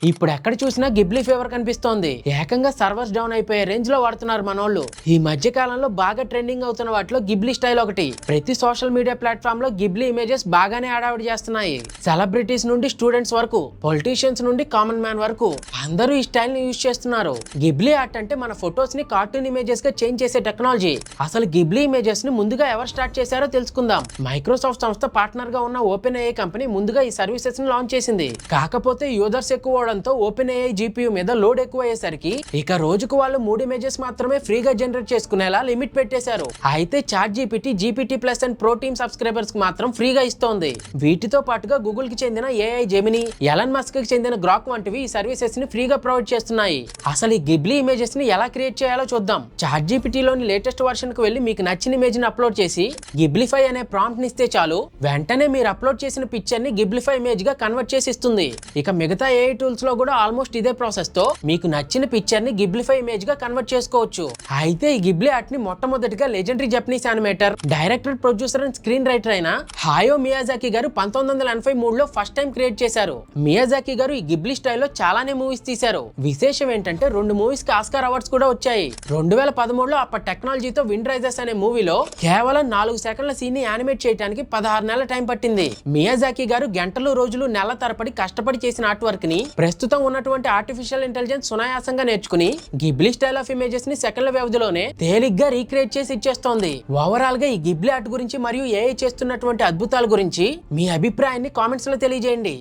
ఇప్పుడు ఎక్కడ చూసినా గిబ్లీ ఫీవర్ కనిపిస్తోంది. ఏకంగా సర్వర్స్ డౌన్ అయిపోయే రేంజ్ లో వాడుతున్నారు మనోళ్ళు. ఈ మధ్య కాలంలో బాగా ట్రెండింగ్ అవుతున్న వాటిలో గిబ్లీ స్టైల్ ఒకటి. ప్రతి సోషల్ మీడియా ప్లాట్ఫామ్ లో గిబ్లీ ఇమేజెస్ బాగానే హడావిడి చేస్తున్నాయి. సెలబ్రిటీస్ నుండి స్టూడెంట్స్ వరకు, పొలిటీషియన్స్ నుండి కామన్ మ్యాన్ వరకు అందరూ ఈ స్టైల్ ని యూజ్ చేస్తున్నారు. గిబ్లీ ఆర్ట్ అంటే మన ఫొటోస్ ని కార్టూన్ ఇమేజెస్ గా చేంజ్ చేసే టెక్నాలజీ. అసలు గిబ్లీ ఇమేజెస్ ని ముందుగా ఎవరు స్టార్ట్ చేశారో తెలుసుకుందాం. మైక్రోసాఫ్ట్ సంస్థ పార్ట్నర్ గా ఉన్న ఓపెన్ ఏఐ కంపెనీ ముందుగా ఈ సర్వీసెస్ ని లాంచ్ చేసింది. కాకపోతే యూజర్స్ ఎక్కువ అవడంతో ఓపెన్ ఏఐ జీపీయూ మీద లోడ్ ఎక్కువ అయ్యేసరికి ఇక రోజుకు వాళ్ళు 3 ఇమేజెస్ మాత్రమే ఫ్రీగా జనరేట్ చేసుకునేలా లిమిట్ పెట్టేశారు. అయితే chat GPT, GPT plus and pro team subscribers కి మాత్రం ఫ్రీగా ఇస్తోంది. వీటితో పాటుగా గూగుల్ కి చెందిన ఏఐ జెమినీ, ఎలన్ మస్క్ కి చెందిన గ్రాక్ వంటివి ఈ సర్వీసెస్ ని ఫ్రీగా ప్రొవైడ్ చేస్తున్నాయి. అసలు ఈ గిబ్లీ ఇమేజెస్ ని ఎలా క్రియేట్ చేయాలో చూద్దాం. చాట్ జీపీటీలోని లేటెస్ట్ వర్షన్ కు వెళ్లి మీకు నచ్చిన ఇమేజ్ ని అప్లోడ్ చేసి గిబ్లిఫై అనే ప్రాంప్ట్ ని ఇస్తే చాలు, వెంటనే మీరు అప్లోడ్ చేసిన పిక్చర్ ని గిబ్లిఫై ఇమేజ్ గా కన్వర్ట్ చేసి ఇస్తుంది. ఇక మిగతా ఏఐ టూల్స్ లో కూడా ఆల్మోస్ట్ ఇదే ప్రాసెస్ తో మీకు నచ్చిన పిక్చర్ ని గిబ్లిఫై ఇమేజ్ గా కన్వర్ట్ చేసుకోవచ్చు. అయితే ఈ గిబ్లీ ఆర్ట్ ని మొట్టమొదటిగా legendary Japanese animator, director, producer and screen writer అయిన హాయో మియాజాకి గారు 1983 లో ఫస్ట్ టైం క్రియేట్ చేశారు. మియాజాకి గారు ఈ గిబ్లీ స్టైల్లో చాలానే మూవీస్ తీశారు. విశేషం ఏంటంటే 2 మూవీస్ కి ఆస్కార్ అవార్డ్స్ కూడా వచ్చాయి. 2013లో అప్పటి టెక్నాలజీతో విండ్ రైజర్స్ అనే మూవీలో కేవలం 4 సెకండ్ల సీన్ ని యానిమేట్ చేయడానికి 16 నెలల టైం పట్టింది. మియాజాకి గారు గంటలు, రోజులు, నెలల తరబడి కష్టపడి చేసిన ఆర్ట్ వర్క్ ని ప్రస్తుతం ఉన్నటువంటి ఆర్టిఫిషియల్ ఇంటెలిజెన్స్ సునాయాసంగా నేర్చుకుని గిబ్లీ స్టైల్ ఆఫ్ ఇమేజెస్ ని సెకండ్ల వ్యవధిలోనే తేలిగ్గా రీక్రియేట్ చేసి ఇచ్చేస్తోంది. ఓవరాల్ గా ఈ గిబ్లీ ఆర్ట్ గురించి మరియు ఏఐ చేస్తున్నటువంటి అద్భుతాల గురించి మీ అభిప్రాయాన్ని కామెంట్స్ లో తెలియజేయండి.